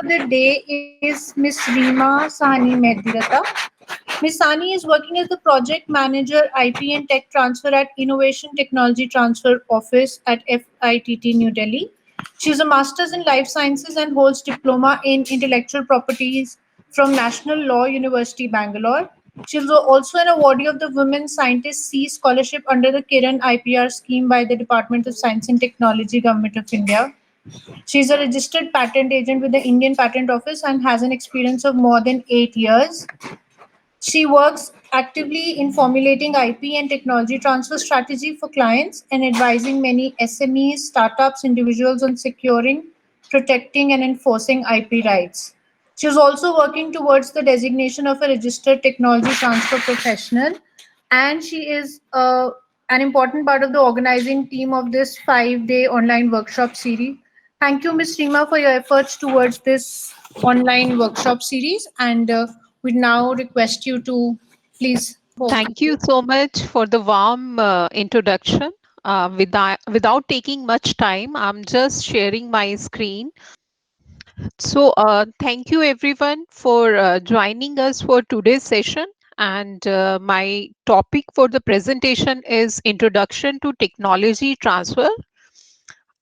the day is Miss Reema Sahani Mehdirata. Ms. Sani is working as the Project Manager IP and Tech Transfer at Innovation Technology Transfer Office at FITT New Delhi. She has a Master's in Life Sciences and holds Diploma in Intellectual Properties from National Law University, Bangalore. She is also an awardee of the Women Scientist C Scholarship under the Kiran IPR scheme by the Department of Science and Technology, Government of India. She is a registered patent agent with the Indian Patent Office and has an experience of more than 8 years. She works actively in formulating IP and technology transfer strategy for clients and advising many SMEs, startups, individuals on securing, protecting, and enforcing IP rights. She is also working towards the designation of a registered technology transfer professional, and she is an important part of the organizing team of this 5-day online workshop series. Thank you, Ms. Rima, for your efforts towards this online workshop series, and we now request you to please host. Thank you so much for the warm introduction. Without taking much time, I'm just sharing my screen. So, thank you everyone for joining us for today's session. And my topic for the presentation is Introduction to Technology Transfer.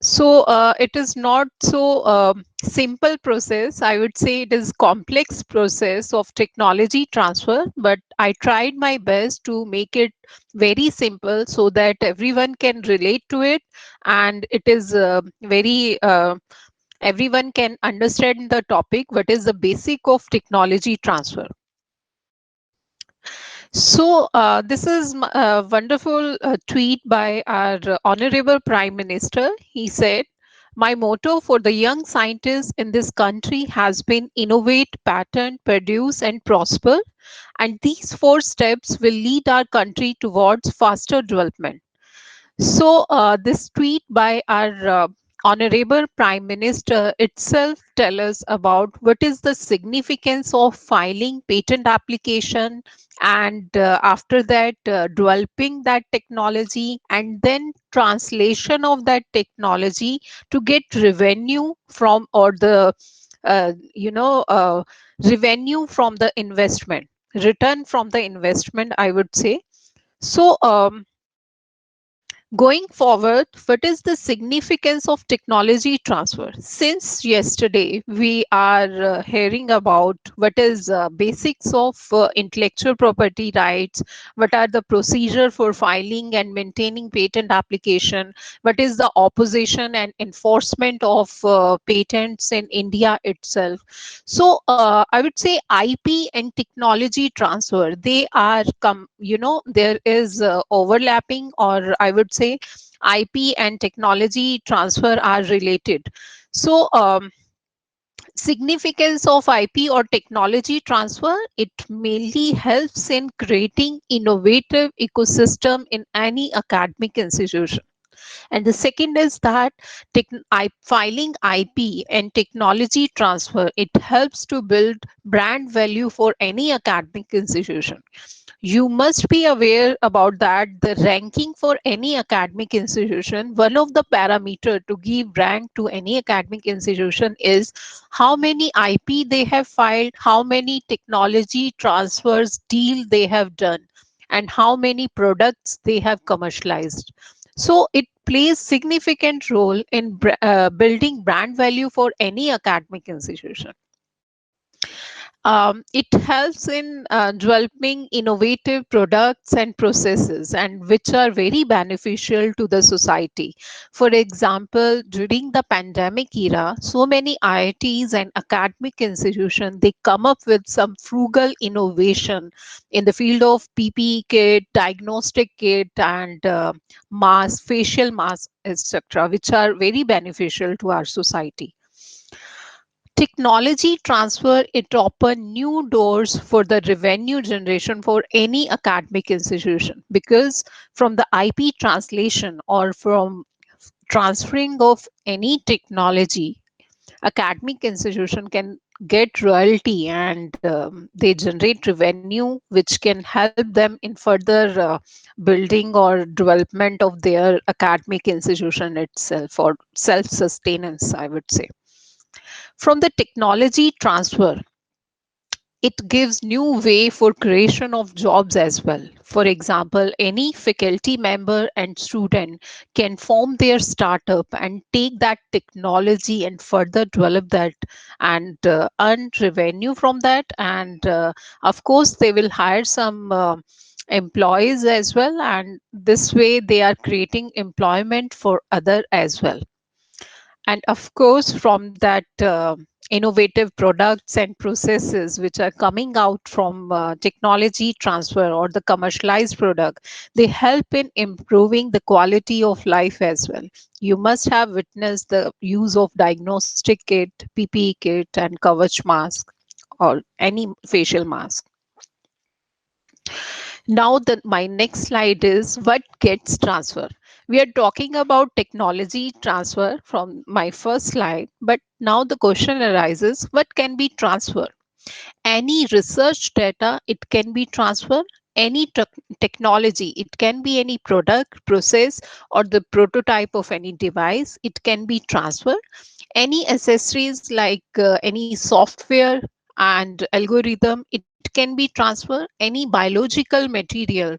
So it is not so simple process. I would say it is complex process of technology transfer, but I tried my best to make it very simple so that everyone can relate to it, and it is very everyone can understand the topic. What is the basic of technology transfer? So, this is a wonderful tweet by our Honorable Prime Minister. He said, "My motto for the young scientists in this country has been innovate, patent, produce, and prosper. And these four steps will lead our country towards faster development." So, this tweet by our Honorable Prime Minister itself tell us about what is the significance of filing patent application, and after that developing that technology, and then translation of that technology to get revenue from, or the uh, you know uh, revenue from the investment, return from the investment, I would say. So, going forward, what is the significance of technology transfer? Since yesterday, we are hearing about what is basics of intellectual property rights, what are the procedure for filing and maintaining patent application, what is the opposition and enforcement of patents in India itself. So I would say IP and technology transfer, they are there is overlapping, or I would say IP and technology transfer are related. So significance of IP or technology transfer, it mainly helps in creating innovative ecosystem in any academic institution. And the second is that filing IP and technology transfer, it helps to build brand value for any academic institution. You must be aware about that the ranking for any academic institution, one of the parameter to give rank to any academic institution is how many IP they have filed, how many technology transfers deal they have done, and how many products they have commercialized. So it plays significant role in building brand value for any academic institution. It helps in developing innovative products and processes, and which are very beneficial to the society. For example, during the pandemic era, so many IITs and academic institutions, they come up with some frugal innovation in the field of PPE kit, diagnostic kit, and mask, facial mask, etc., which are very beneficial to our society. Technology transfer, it open new doors for the revenue generation for any academic institution, because from the IP translation or from transferring of any technology, academic institution can get royalty, and they generate revenue which can help them in further building or development of their academic institution itself, or self sustenance, I would say. From the technology transfer, it gives new way for creation of jobs as well. For example, any faculty member and student can form their startup and take that technology and further develop that and earn revenue from that. And of course, they will hire some employees as well, and this way they are creating employment for other as well. And of course, from that innovative products and processes which are coming out from technology transfer or the commercialized product, they help in improving the quality of life as well. You must have witnessed the use of diagnostic kit, PPE kit, and coverage mask or any facial mask. Now, my next slide is what gets transfer. We are talking about technology transfer from my first slide, but now the question arises, what can be transferred? Any research data, it can be transferred. Any technology, it can be any product, process, or the prototype of any device, it can be transferred. Any accessories like any software and algorithm, it can be transferred. Any biological material,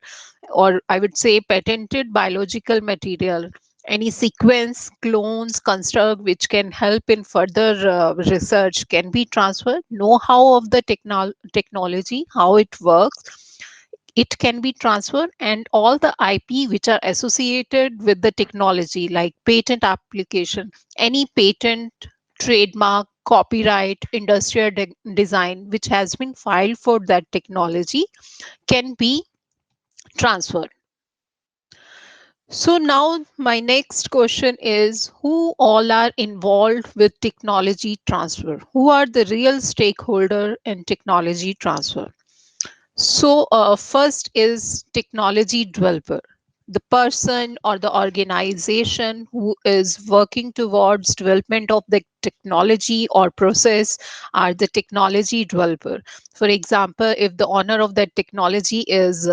or I would say patented biological material, any sequence, clones, construct which can help in further research can be transferred. Know-how of the technology, how it works, it can be transferred. And all the IP which are associated with the technology, like patent application, any patent, trademark, copyright, industrial design which has been filed for that technology can be transferred. So now my next question is, who all are involved with technology transfer? Who are the real stakeholder in technology transfer? So, first is technology developer, the person or the organization who is working towards development of the technology or process are the technology developer. For example, if the owner of that technology is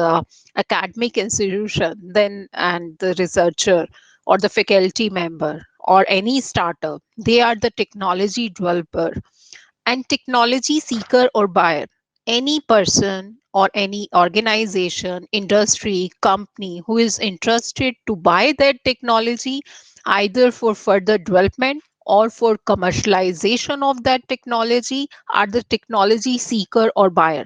academic institution, then and the researcher or the faculty member or any startup, they are the technology developer. And technology seeker or buyer, any person or any organization, industry, company who is interested to buy that technology either for further development or for commercialization of that technology are the technology seeker or buyer.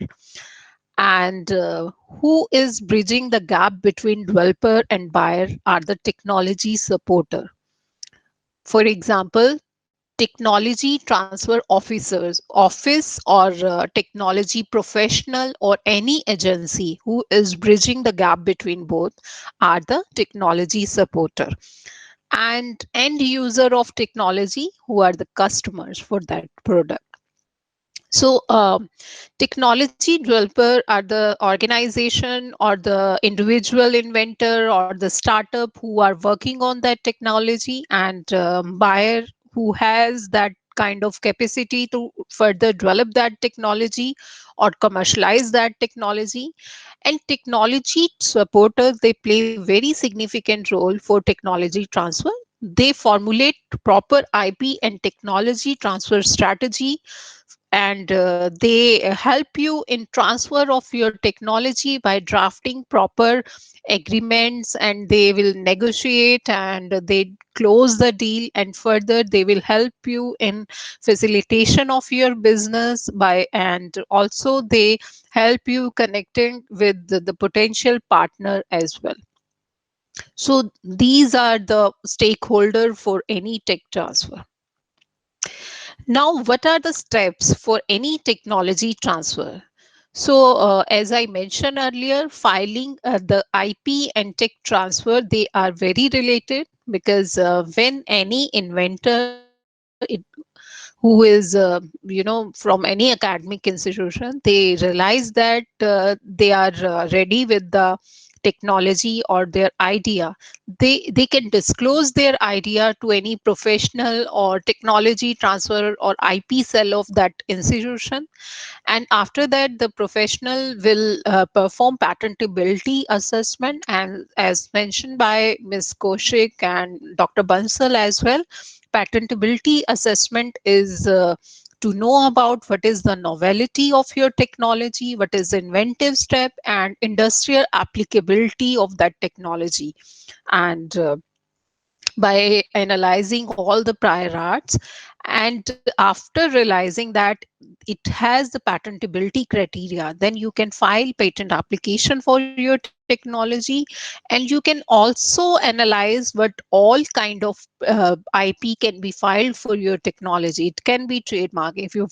And who is bridging the gap between developer and buyer are the technology supporter. For example, technology transfer officers, office or technology professional or any agency who is bridging the gap between both are the technology supporter. And end user of technology who are the customers for that product. So, technology developer are the organization or the individual inventor or the startup who are working on that technology, and buyer who has that kind of capacity to further develop that technology or commercialize that technology. And technology supporters, they play very significant role for technology transfer. They formulate proper IP and technology transfer strategy, and they help you in transfer of your technology by drafting proper agreements, and they will negotiate and they close the deal, and further they will help you in facilitation of your business by, and also they help you connecting with the potential partner as well. So these are the stakeholder for any tech transfer. Now, what are the steps for any technology transfer? So, as I mentioned earlier, filing the IP and tech transfer, they are very related, because when any inventor who is from any academic institution, they realize that they are ready with the technology or their idea, they can disclose their idea to any professional or technology transfer or IP cell of that institution. And after that, the professional will perform patentability assessment. And as mentioned by Ms. Koshik and Dr. Bansal as well, patentability assessment is to know about what is the novelty of your technology, what is the inventive step, and industrial applicability of that technology. And by analyzing all the prior arts, and after realizing that it has the patentability criteria, then you can file patent application for your technology. And you can also analyze what all kind of IP can be filed for your technology. It can be trademark. If you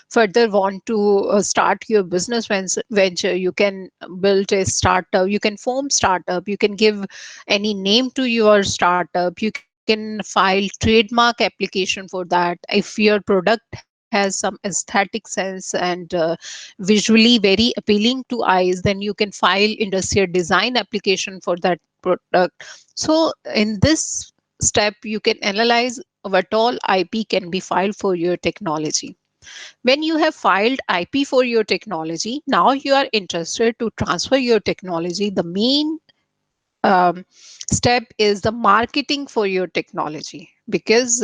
further want to start your business venture, you can build a startup, you can form startup, you can give any name to your startup, you can file trademark application for that. If your product has some aesthetic sense and visually very appealing to eyes, then you can file industrial design application for that product. So in this step, you can analyze what all IP can be filed for your technology. When you have filed IP for your technology, now you are interested to transfer your technology. The main step is the marketing for your technology, because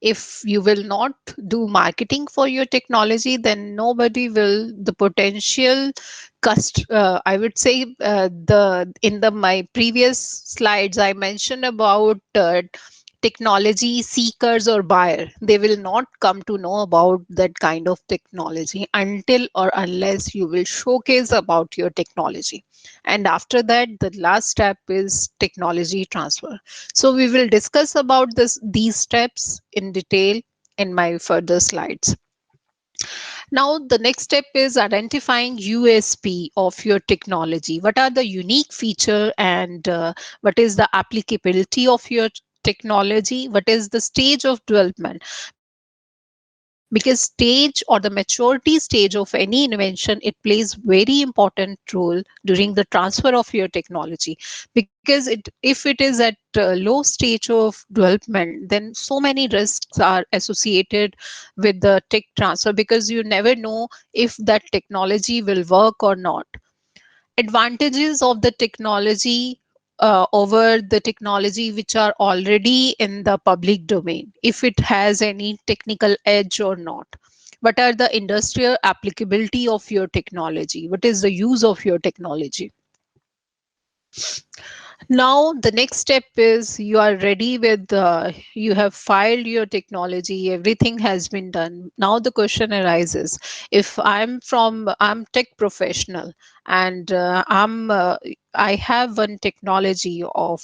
if you will not do marketing for your technology, then nobody will, the potential I would say, the in the my previous slides I mentioned about technology seekers or buyer, they will not come to know about that kind of technology until or unless you will showcase about your technology. And after that, the last step is technology transfer. So we will discuss about these steps in detail in my further slides. Now, the next step is identifying USP of your technology. What are the unique feature, and what is the applicability of your technology? What is the stage of development? Because stage or the maturity stage of any invention, it plays very important role during the transfer of your technology. Because if it is at low stage of development, then so many risks are associated with the tech transfer, because you never know if that technology will work or not. Advantages of the technology over the technology which are already in the public domain, if it has any technical edge or not. What are the industrial applicability of your technology? What is the use of your technology? Now the next step is you are ready with you have filed your technology, everything has been done. Now the question arises, if I'm tech professional, and I have one technology of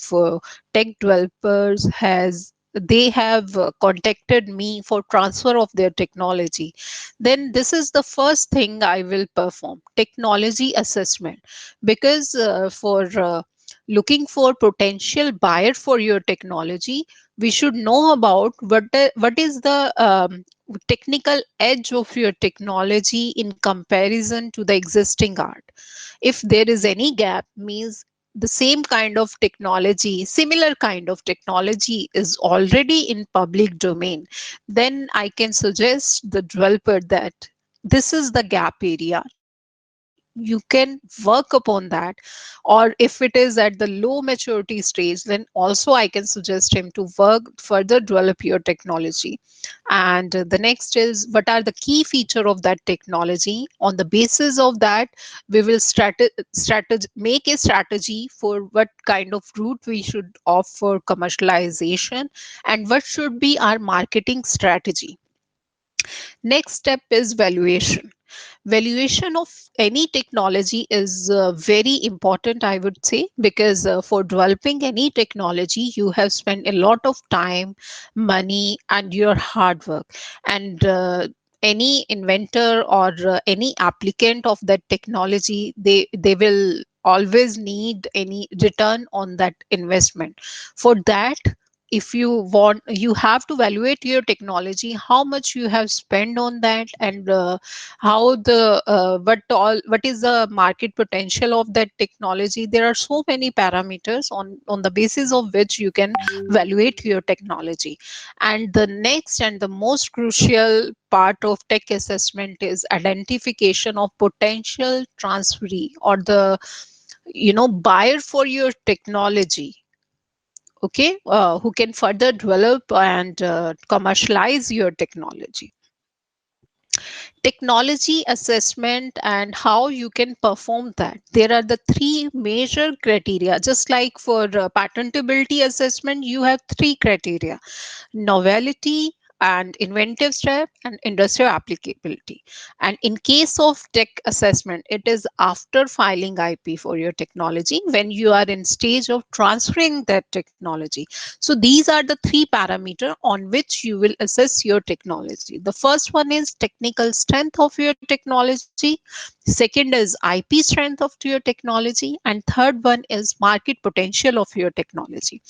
tech developers has they have contacted me for transfer of their technology, then this is the first thing I will perform: technology assessment. Because for looking for potential buyer for your technology, we should know about what is the technical edge of your technology in comparison to the existing art. If there is any gap, means the same kind of technology, similar kind of technology is already in public domain, then I can suggest the developer that this is the gap area, you can work upon that. Or if it is at the low maturity stage, then also I can suggest him to work further develop your technology. And the next is, what are the key feature of that technology? On the basis of that, we will make a strategy for what kind of route we should opt for commercialization, and what should be our marketing strategy. Next step is valuation. Valuation of any technology is very important, I would say, because for developing any technology, you have spent a lot of time, money, and your hard work. And any inventor or any applicant of that technology, they will always need any return on that investment. For that, if you want, you have to evaluate your technology, how much you have spent on that, and how the what is the market potential of that technology. There are so many parameters on the basis of which you can evaluate your technology. And the next and the most crucial part of tech assessment is identification of potential transferee, or the buyer for your technology. Okay, who can further develop and commercialize your technology. Technology assessment and how you can perform that, there are the three major criteria. Just like for patentability assessment, you have three criteria: novelty and inventive step and industrial applicability. And in case of tech assessment, it is after filing IP for your technology, when you are in stage of transferring that technology. So these are the three parameter on which you will assess your technology. The first one is technical strength of your technology, second is IP strength of your technology, and third one is market potential of your technology.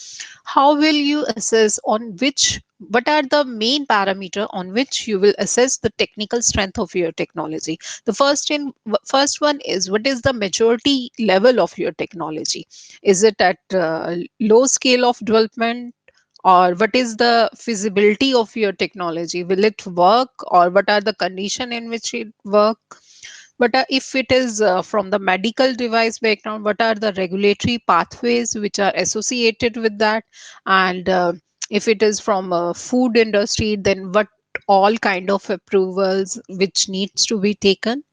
How will you assess on which, what are the main parameter on which you will assess the technical strength of your technology? The first one is, what is the maturity level of your technology? Is it at low scale of development, or what is the feasibility of your technology? Will it work, or what are the condition in which it work? But if it is from the medical device background, what are the regulatory pathways which are associated with that? And if it is from a food industry, then what all kind of approvals which needs to be taken?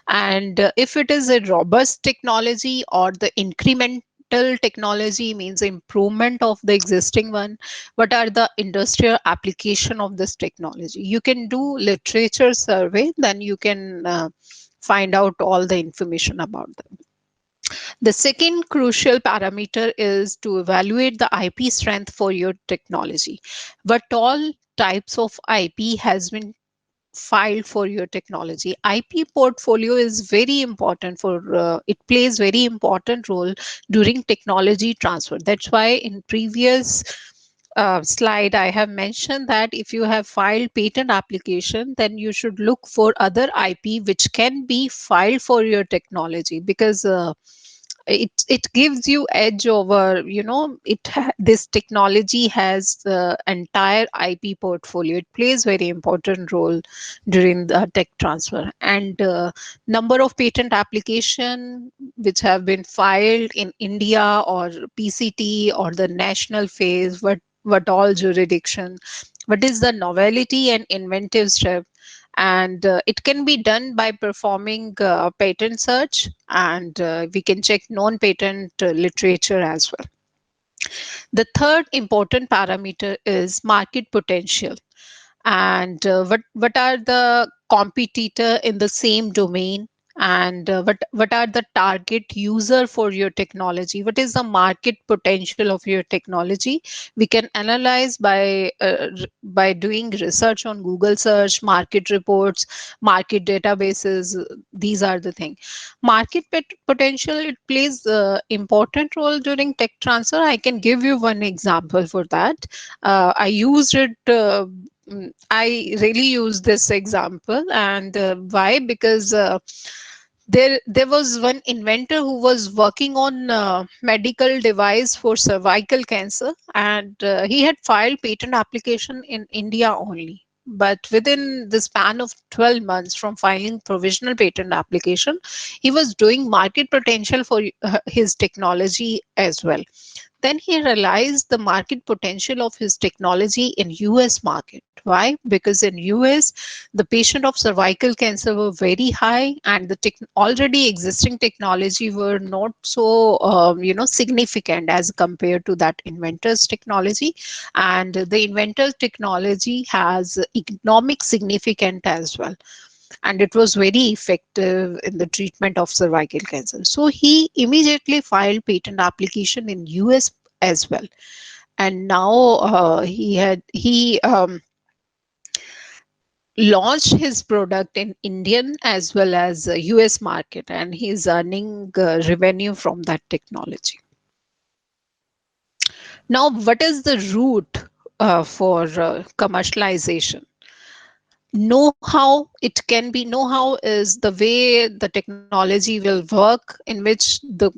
And if it is a robust technology or the incremental technology, means improvement of the existing one, what are the industrial application of this technology? You can do literature survey, then you can find out all the information about them. The second crucial parameter is to evaluate the IP strength for your technology. What all types of IP has been filed for your technology? IP portfolio is very important for it plays very important role during technology transfer. That's why in previous slide I have mentioned that if you have filed patent application, then you should look for other IP which can be filed for your technology, because it gives you edge over, this technology has the entire IP portfolio. It plays very important role during the tech transfer. And number of patent application which have been filed in India, or PCT, or the national phase, what all jurisdiction, what is the novelty and inventive step. And it can be done by performing patent search, and we can check non-patent literature as well. The third important parameter is market potential. And what are the competitor in the same domain, and what are the target user for your technology? What is the market potential of your technology? We can analyze by doing research on Google search, market reports, market databases. These are the thing. Market potential, it plays important role during tech transfer. I can give you one example for that. I used it I really use this example. And why? Because there was one inventor who was working on medical device for cervical cancer, and he had filed patent application in India only. But within the span of 12 months from filing provisional patent application, he was doing market potential for his technology as well. Then he realized the market potential of his technology in US market. Why? Because in US, the patient of cervical cancer were very high, and the already existing technology were not so significant as compared to that inventor's technology. And the inventor's technology has economic significance as well, and it was very effective in the treatment of cervical cancer. So he immediately filed patent application in US as well. And now he launched his product in Indian as well as US market, and he's earning revenue from that technology. Now, what is the route for commercialization? Know-how, it can be, know-how is the way the technology will work, in which the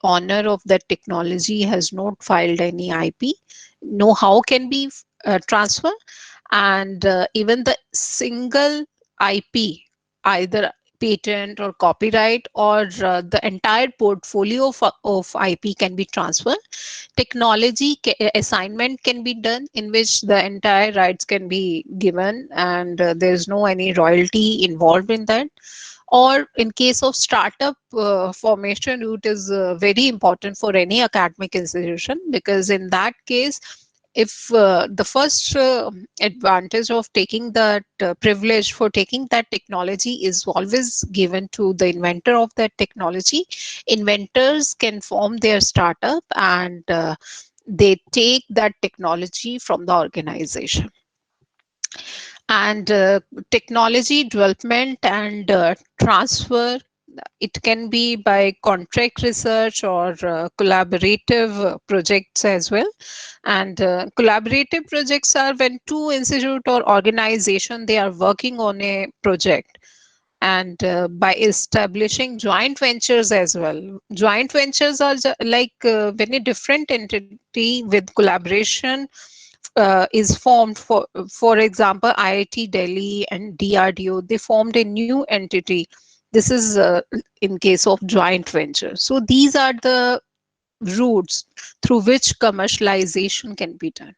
owner of that technology has not filed any IP. Know-how can be transfer, and even the single IP, either patent or copyright, or the entire portfolio of IP can be transferred. Technology assignment can be done, in which the entire rights can be given, and there's no any royalty involved in that. Or in case of startup formation route is very important for any academic institution, because in that case, if the first advantage of taking that privilege for taking that technology is always given to the inventor of that technology. Inventors can form their startup, and they take that technology from the organization. And technology development and transfer, it can be by contract research or collaborative projects as well. And collaborative projects are when two institute or organization, they are working on a project, and by establishing joint ventures as well. Joint ventures are like when a different entity with collaboration is formed. For example, IIT Delhi and DRDO, they formed a new entity. This is in case of joint venture. So these are the routes through which commercialization can be done.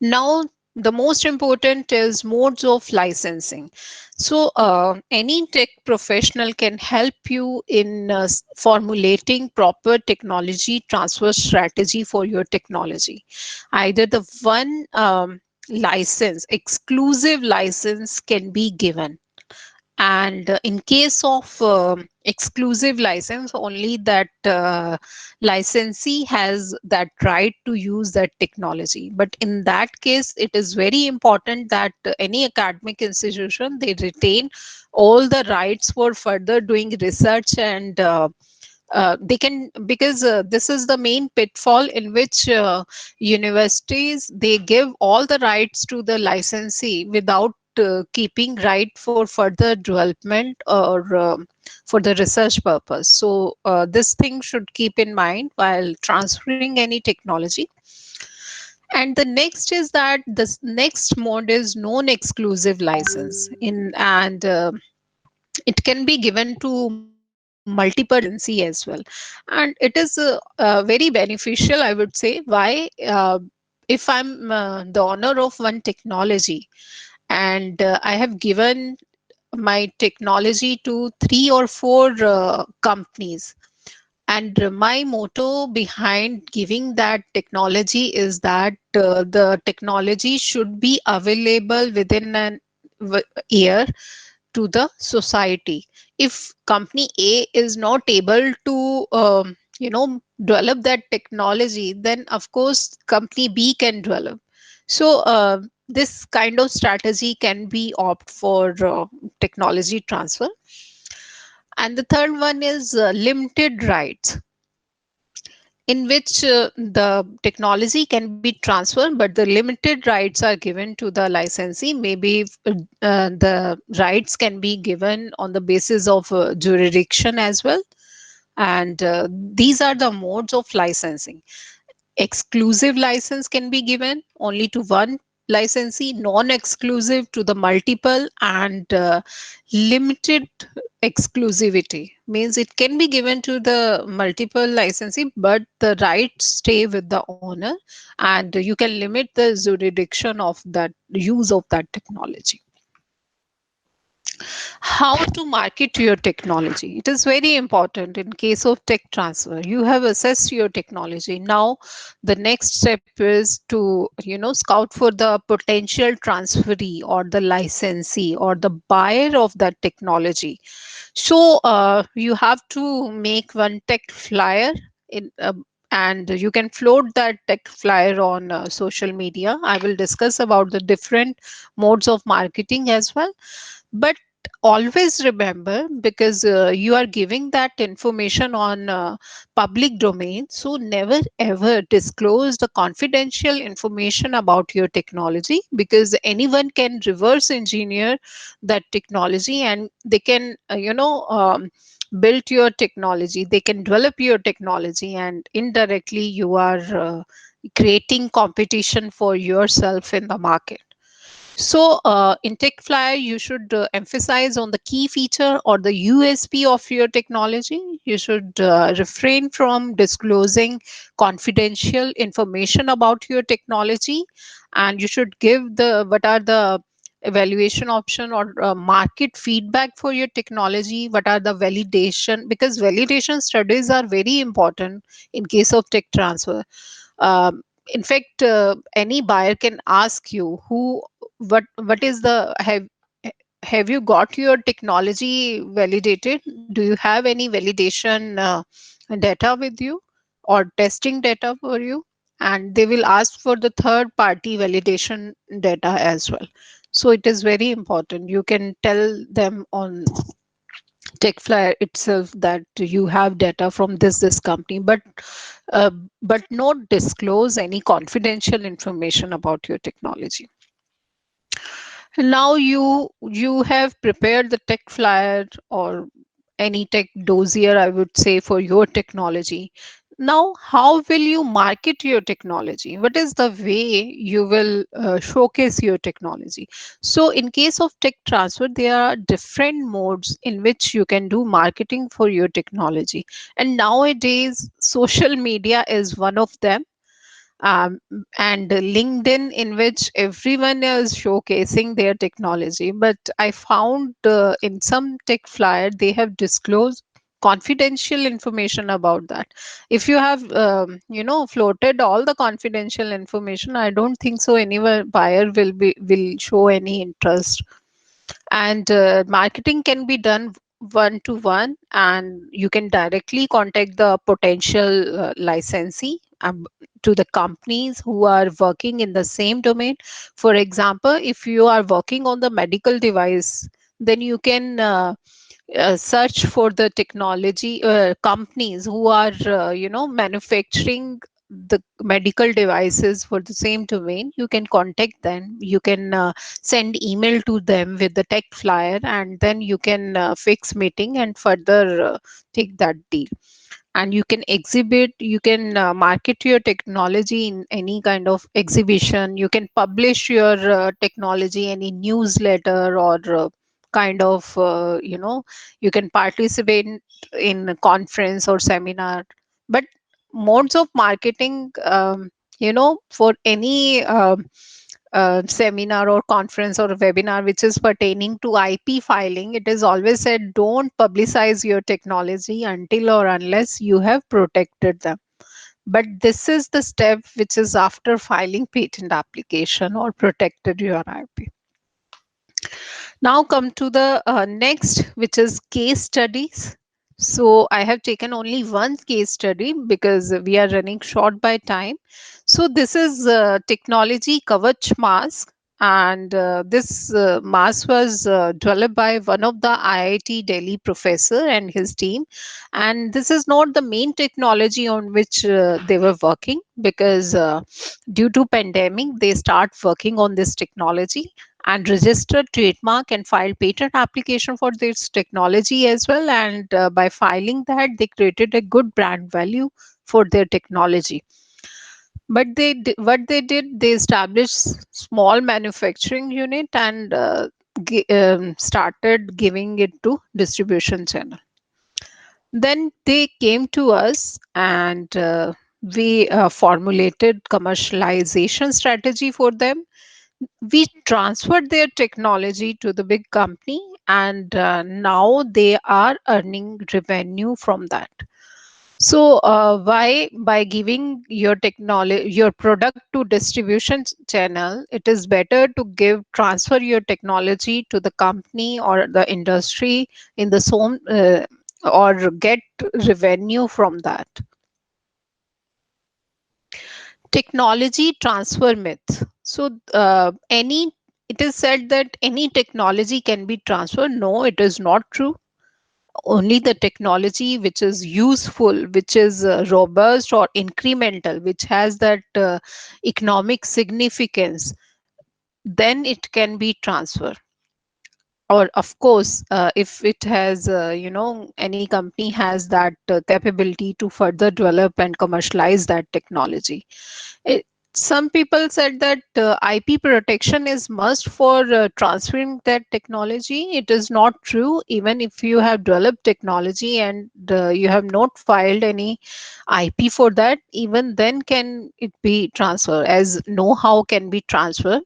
Now, the most important is modes of licensing. So, any tech professional can help you in formulating proper technology transfer strategy for your technology. Either the one license, exclusive license can be given, and in case of exclusive license, only that licensee has that right to use that technology. But in that case, it is very important that any academic institution, they retain all the rights for further doing research, and they can, because this is the main pitfall in which universities, they give all the rights to the licensee without keeping right for further development or for the research purpose. So this thing should keep in mind while transferring any technology. And the next is that this next mode is non-exclusive license in, and it can be given to multiple licensee as well. And it is very beneficial, I would say. Why? If I'm the owner of one technology, and I have given my technology to three or four companies, and my motto behind giving that technology is that the technology should be available within an year to the society. If company A is not able to develop that technology, then of course company B can develop. So this kind of strategy can be opt for technology transfer. And the third one is limited rights, in which the technology can be transferred, but the limited rights are given to the licensee. Maybe the rights can be given on the basis of jurisdiction as well. And these are the modes of licensing. Exclusive license can be given only to one licensee, non-exclusive to the multiple, and limited exclusivity means it can be given to the multiple licensee, but the rights stay with the owner, and you can limit the jurisdiction of that use of that technology. How to market your technology, it is very important. In case of tech transfer, you have assessed your technology. Now the next step is to scout for the potential transferee or the licensee or the buyer of that technology. So you have to make one tech flyer in and you can float that tech flyer on social media. I will discuss about the different modes of marketing as well. But always remember, because you are giving that information on public domain, so never ever disclose the confidential information about your technology, because anyone can reverse engineer that technology, and they can build your technology, they can develop your technology, and indirectly you are creating competition for yourself in the market. So, in TechFlyer, you should emphasize on the key feature or the USP of your technology. You should refrain from disclosing confidential information about your technology, and you should give the what are the evaluation option or market feedback for your technology. What are the validation? Because validation studies are very important in case of tech transfer. In fact, any buyer can ask you who what is the have you got your technology validated? Do you have any validation data with you or testing data for you? And they will ask for the third party validation data as well. So it is very important. You can tell them on TechFlyer itself that you have data from this company, uh, but not disclose any confidential information about your technology. Now you have prepared the tech flyer or any tech dossier, I would say, for your technology. Now, how will you market your technology? What is the way you will showcase your technology? So, in case of tech transfer, there are different modes in which you can do marketing for your technology. And nowadays, social media is one of them, um, and LinkedIn, in which everyone is showcasing their technology. But I found in some tech flyer they have disclosed confidential information about that. If you have floated all the confidential information, I don't think so anyone buyer will show any interest. And marketing can be done one to one, and you can directly contact the potential licensee, to the companies who are working in the same domain. For example, if you are working on the medical device, then you can search for the technology companies who are manufacturing the medical devices for the same domain. You can contact them, you can send email to them with the tech flyer, and then you can fix meeting and further take that deal. And you can exhibit, you can market your technology in any kind of exhibition. You can publish your technology any newsletter or kind of you can participate in a conference or seminar. But modes of marketing, for any seminar or conference or webinar which is pertaining to IP filing, it is always said don't publicize your technology until or unless you have protected them. But this is the step which is after filing patent application or protected your IP. Now come to the next, which is case studies. So I have taken only one case study because we are running short by time. So this is technology Kavach mask, and this mask was developed by one of the IIT Delhi professor and his team. And this is not the main technology on which they were working, because due to pandemic they start working on this technology and registered trademark and filed patent application for this technology as well. And by filing that, they created a good brand value for their technology. But what they did, they established small manufacturing unit and started giving it to distribution channel. Then they came to us, and we formulated commercialization strategy for them. We transferred their technology to the big company, and now they are earning revenue from that. So why? By giving your technology, your product to distribution channel, it is better to give transfer your technology to the company or the industry in the same, or get revenue from that. Technology transfer myth. So any it is said that any technology can be transferred. No, it is not true. Only the technology which is useful, which is robust or incremental, which has that economic significance, then it can be transferred. Or of course, if it has any company has that capability to further develop and commercialize that technology. it, some people said that IP protection is must for transferring that technology. It is not true. Even if you have developed technology and you have not filed any IP for that, even then can it be transferred, as know-how can be transferred.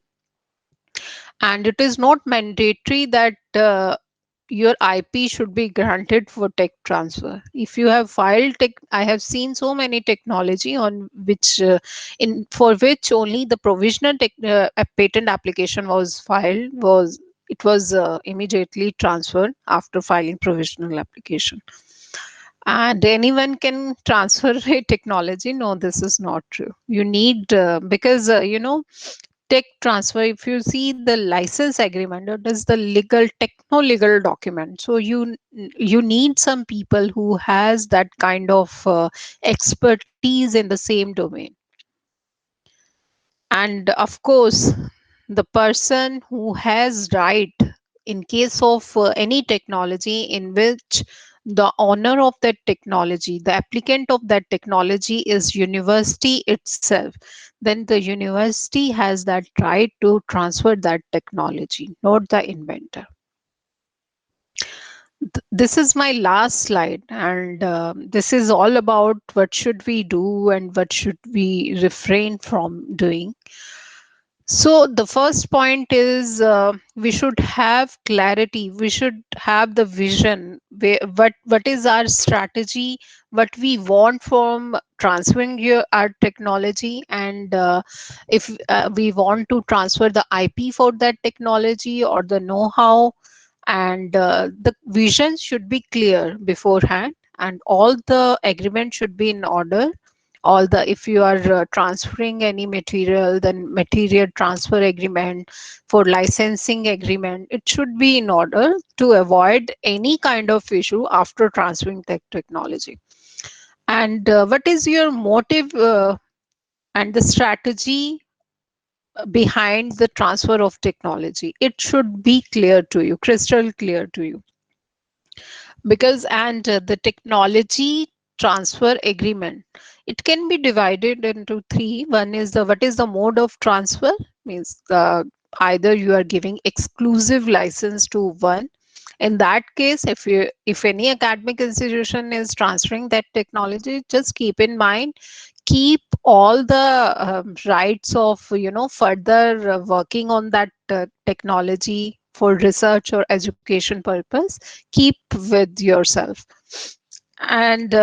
And it is not mandatory that your IP should be granted for tech transfer. If you have filed tech, I have seen so many technology on which, in for which only the provisional a patent application was filed, was it was immediately transferred after filing provisional application. And anyone can transfer a technology. No, this is not true. You need because tech transfer, if you see the license agreement, it is the legal techno legal document. So you need some people who has that kind of expertise in the same domain. And of course, the person who has right in case of any technology in which the owner of that technology, the applicant of that technology is university itself, then the university has that right to transfer that technology, not the inventor. This is my last slide, and this is all about what should we do and what should we refrain from doing. So the first point is we should have clarity. We should have the vision. What is our strategy? What we want from transferring our technology, and if we want to transfer the IP for that technology or the know-how, and the vision should be clear beforehand, and all the agreement should be in order. All the, if you are transferring any material, then material transfer agreement, for licensing agreement, it should be in order to avoid any kind of issue after transferring tech technology. And what is your motive and the strategy behind the transfer of technology? It should be clear to you, crystal clear to you. Because and the technology transfer agreement, it can be divided into three. One is the what is the mode of transfer, means either you are giving exclusive license to one. In that case, if any academic institution is transferring that technology, just keep in mind, keep all the rights of further working on that technology for research or education purpose, keep with yourself. And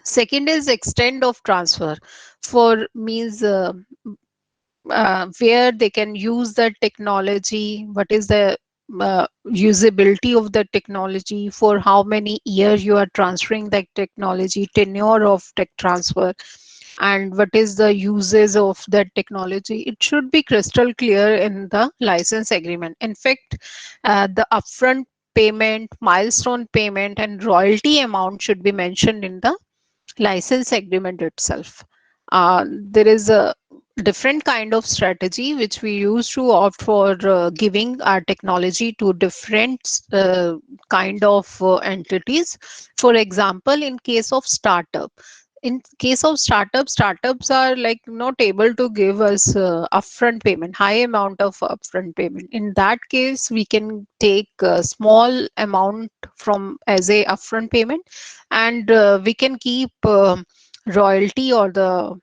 second is extent of transfer, for means where they can use the technology, what is the usability of the technology, for how many years you are transferring that technology, tenure of tech transfer, and what is the uses of that technology. It should be crystal clear in the license agreement. In fact, the upfront payment, milestone payment, and royalty amount should be mentioned in the license agreement itself. There is a different kind of strategy which we use to opt for giving our technology to different kind of entities. For example, in case of startup, in case of startups are like not able to give us upfront payment, high amount of upfront payment. In that case, we can take a small amount from as a upfront payment, and we can keep royalty or the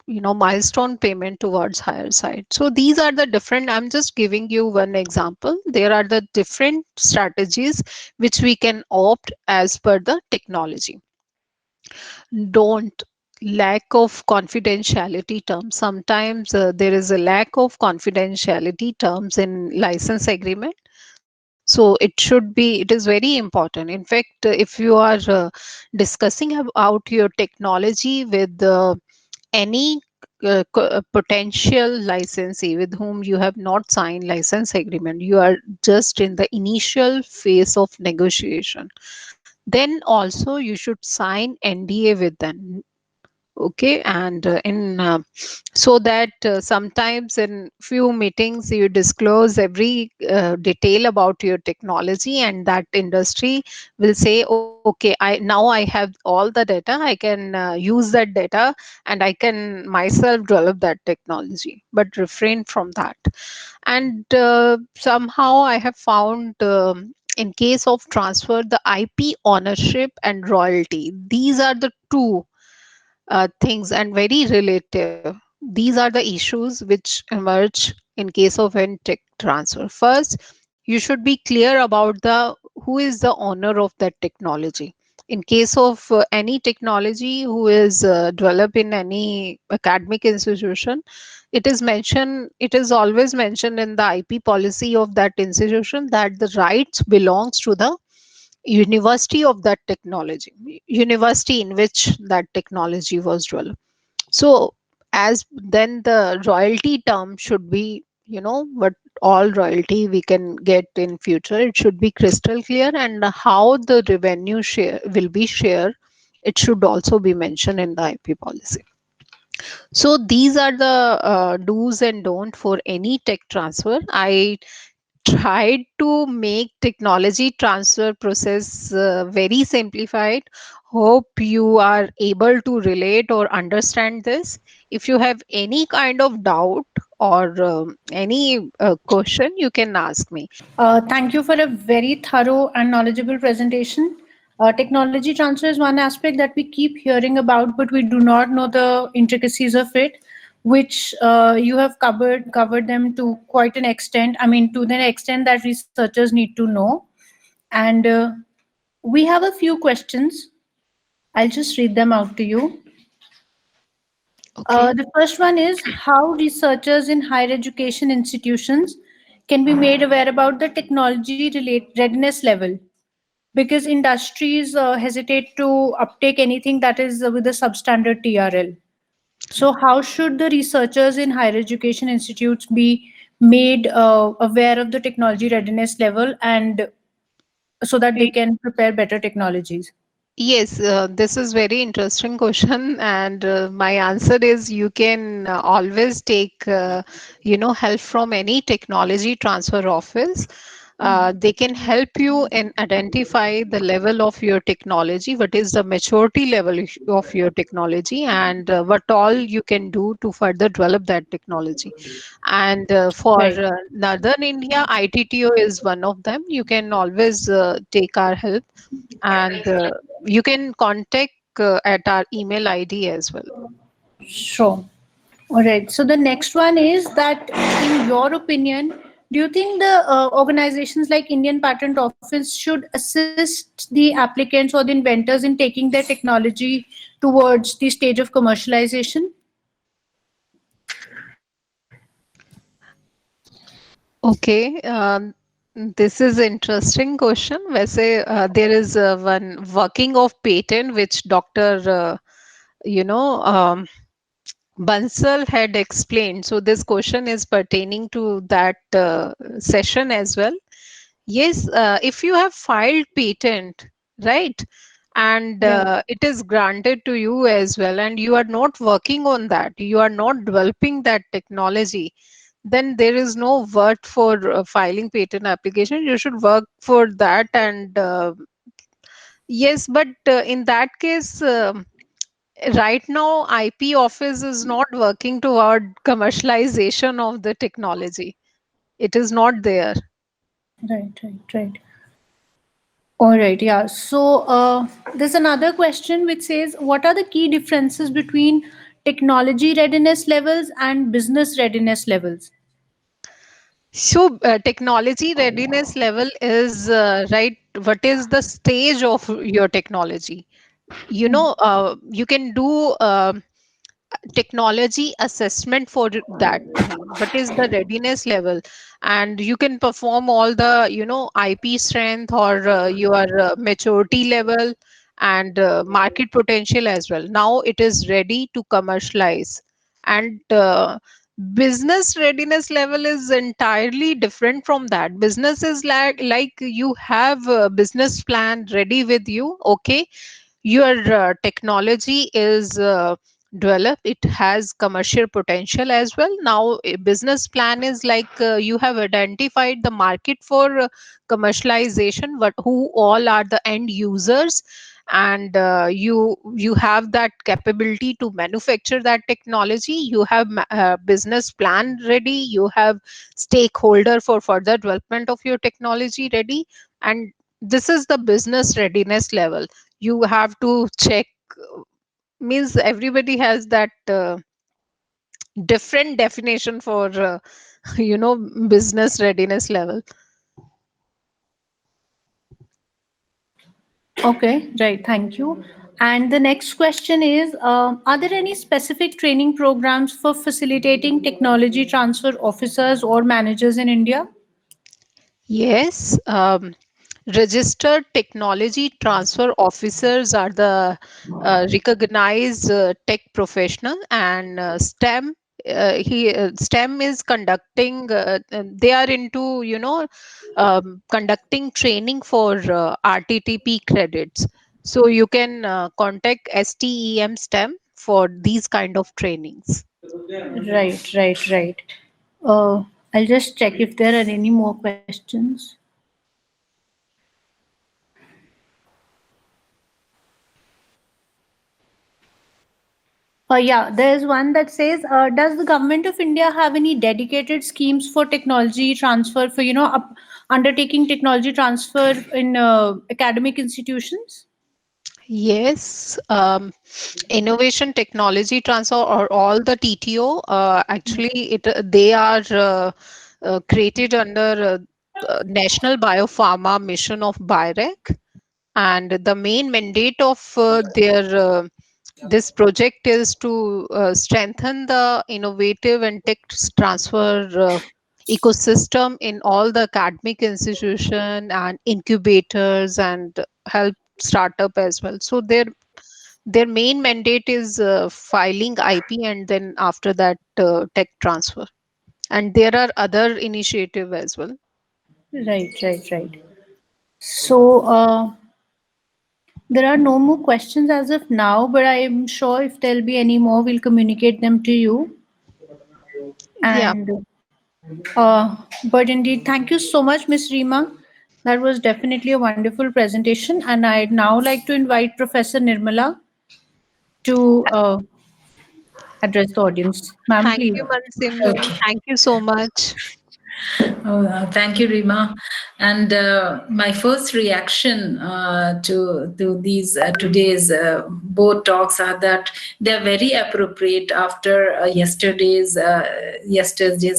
milestone payment towards higher side. So these are the different, I'm just giving you one example. There are the different strategies which we can opt as per the technology. Don't lack of confidentiality terms. Sometimes there is a lack of confidentiality terms in license agreement. So it is very important. In fact, if you are discussing about your technology with any potential licensee with whom you have not signed license agreement, you are just in the initial phase of negotiation, then also you should sign NDA with them. Okay, and in so that sometimes in few meetings you disclose every detail about your technology, and that industry will say, okay, I have all the data, I can use that data, and I can myself develop that technology, but refrain from that. And somehow I have found, in case of transfer, the IP ownership and royalty, these are the two things and very relative. These are the issues which emerge in case of any tech transfer. First, you should be clear about the who is the owner of that technology. In case of any technology who is developed in any academic institution, it is always mentioned in the IP policy of that institution that the rights belongs to the university of that technology, university in which that technology was developed. So as then the royalty term should be, what all royalty we can get in future, it should be crystal clear, and how the revenue share will be shared, it should also be mentioned in the IP policy. So these are the do's and don't for any tech transfer. I tried to make technology transfer process very simplified. Hope you are able to relate or understand this. If you have any kind of doubt or any question, you can ask me. Thank you for a very thorough and knowledgeable presentation. Technology transfer is one aspect that we keep hearing about, but we do not know the intricacies of it, which you have covered them to quite an extent. I mean, to the extent that researchers need to know. And we have a few questions. I'll just read them out to you. Okay. The first one is how researchers in higher education institutions can be made aware about the technology readiness level, because industries hesitate to uptake anything that is with a substandard TRL. So, how should the researchers in higher education institutes be made aware of the technology readiness level, and so that they can prepare better technologies? Yes, this is very interesting question, and my answer is you can always take help from any technology transfer office. They can help you in identify the level of your technology, what is the maturity level of your technology, and what all you can do to further develop that technology. And for Right. Northern India, ITTO is one of them. You can always take our help, and you can contact at our email ID as well. Sure. All right. So the next one is that, in your opinion, do you think the organizations like Indian Patent Office should assist the applicants or the inventors in taking their technology towards the stage of commercialization? Okay, this is interesting question. वैसे there is one working of patent which Dr. You know Bansal had explained. So this question is pertaining to that session as well. Yes, if you have filed patent, right, and Right. it is granted to you as well, and you are not working on that, you are not developing that technology, then there is no worth for filing patent application. You should work for that, and yes, but in that case, right now, IP office is not working toward commercialization of the technology. It is not there. Right. Right. Right. All right. Yeah. So there's another question which says, what are the key differences between technology readiness levels and business readiness levels? So, technology readiness level is right. What is the stage of your technology? You can do technology assessment for that thing. What is the readiness level? And you can perform all the, IP strength or your maturity level and market potential as well. Now it is ready to commercialize, And business readiness level is entirely different from that. Business is like you have a business plan ready with you. Okay, your technology is developed, it has commercial potential as well. Now a business plan is like you have identified the market for commercialization, what who all are the end users, and you have that capability to manufacture that technology. You have business plan ready, you have stakeholder for further development of your technology ready, and this is the business readiness level. You have to check, means everybody has that different definition for business readiness level. Okay, right. Thank you. And the next question is, are there any specific training programs for facilitating technology transfer officers or managers in India? Yes, registered technology transfer officers are the recognized tech professional, and STEM is conducting. They are into conducting training for RTTP credits. So you can contact STEM for these kind of trainings. Right, right, right. I'll just check if there are any more questions. Yeah, there's one that says, does the government of India have any dedicated schemes for technology transfer for, undertaking technology transfer in academic institutions? Yes, innovation technology transfer or all the TTO. Actually, they are created under National Biopharma Mission of BIREC, and the main mandate of their this project is to strengthen the innovative and tech transfer ecosystem in all the academic institution and incubators, and help startup as well. So their main mandate is filing IP, and then after that tech transfer. And there are other initiative as well. Right, right, right. So, there are no more questions as of now, but I am sure if there'll be any more, we'll communicate them to you. Yeah. And but indeed, thank you so much, Miss Rima. That was definitely a wonderful presentation. And I'd now like to invite Professor Nirmala to address the audience. Ma'am, Thank please. you, Mansimran. Okay. Thank you so much. Oh, thank you, Rima. And my first reaction to these today's both talks are that they're very appropriate after yesterday's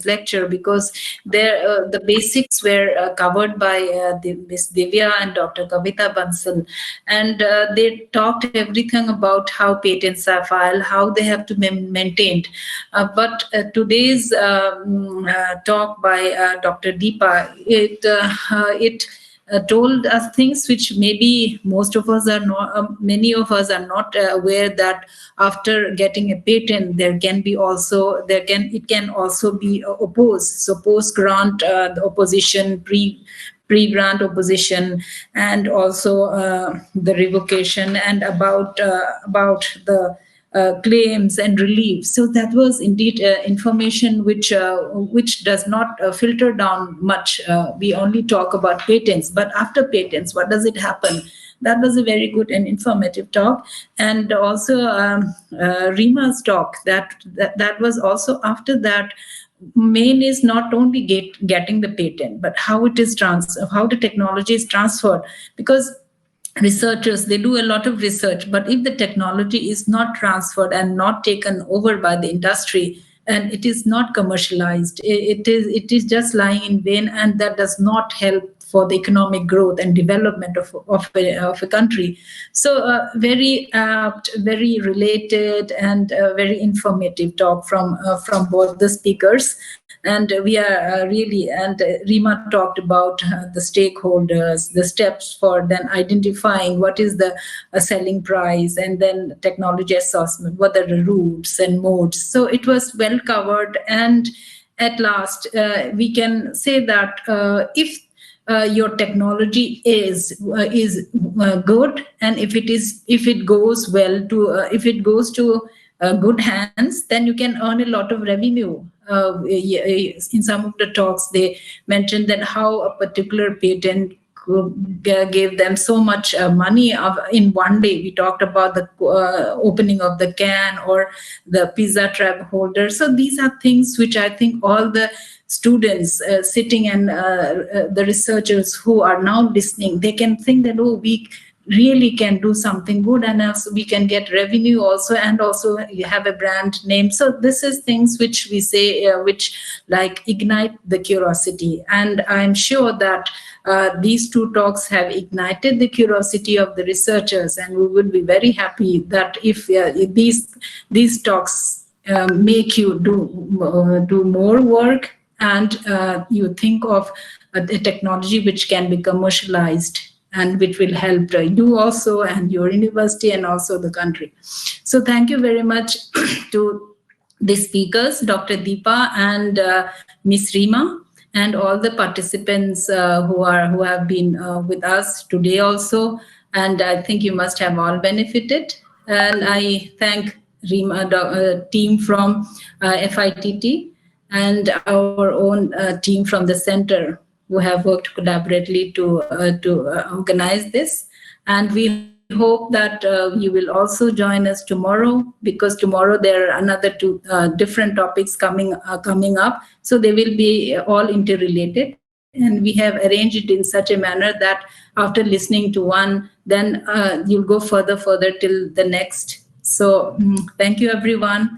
lecture, because the basics were covered by Miss Divya and Dr. Kavita Bansal, and they talked everything about how patents are filed, how they have to be maintained. But today's talk by Dr. Deepa, it told us things which maybe most of us are not, many of us are not aware, that after getting a patent, it can also be opposed. So post grant the opposition, pre-grant opposition, and also the revocation, and about the claims and relief. So that was indeed information which does not filter down much. We only talk about patents, but after patents, what does it happen? That was a very good and informative talk, and also Rima's talk. That was also after that. Main is not only getting the patent, but how it is how the technology is transferred, because researchers, they do a lot of research, but if the technology is not transferred and not taken over by the industry, and it is not commercialized, it is just lying in vain, and that does not help for the economic growth and development of a country. So very apt, very related, and very informative talk from both the speakers. And we are really, and Rima talked about the stakeholders, the steps for then identifying what is the selling price, and then technology assessment, what are the routes and modes. So it was well covered. And at last, we can say that if your technology is good, and if it goes well to if it goes to good hands, then you can earn a lot of revenue. In some of the talks, they mentioned that how a particular patent gave them so much money in one day. We talked about the opening of the can or the pizza trap holder. So these are things which I think all the students sitting and the researchers who are now listening, they can think that, oh, we really can do something good, and also we can get revenue also, and also you have a brand name. So this is things which we say which like ignite the curiosity. And I'm sure that these two talks have ignited the curiosity of the researchers, and we would be very happy that if these talks make you do more work, and you think of a technology which can be commercialized and which will help you also and your university and also the country. So thank you very much to the speakers, Dr. Deepa and Ms. Rima, and all the participants who have been with us today also. And I think you must have all benefited. And I thank Rima team from FITT and our own team from the center who have worked collaboratively to organize this. And we hope that you will also join us tomorrow, because tomorrow there are another two different topics coming up. So they will be all interrelated. And we have arranged it in such a manner that after listening to one, then you'll go further till the next. So thank you, everyone.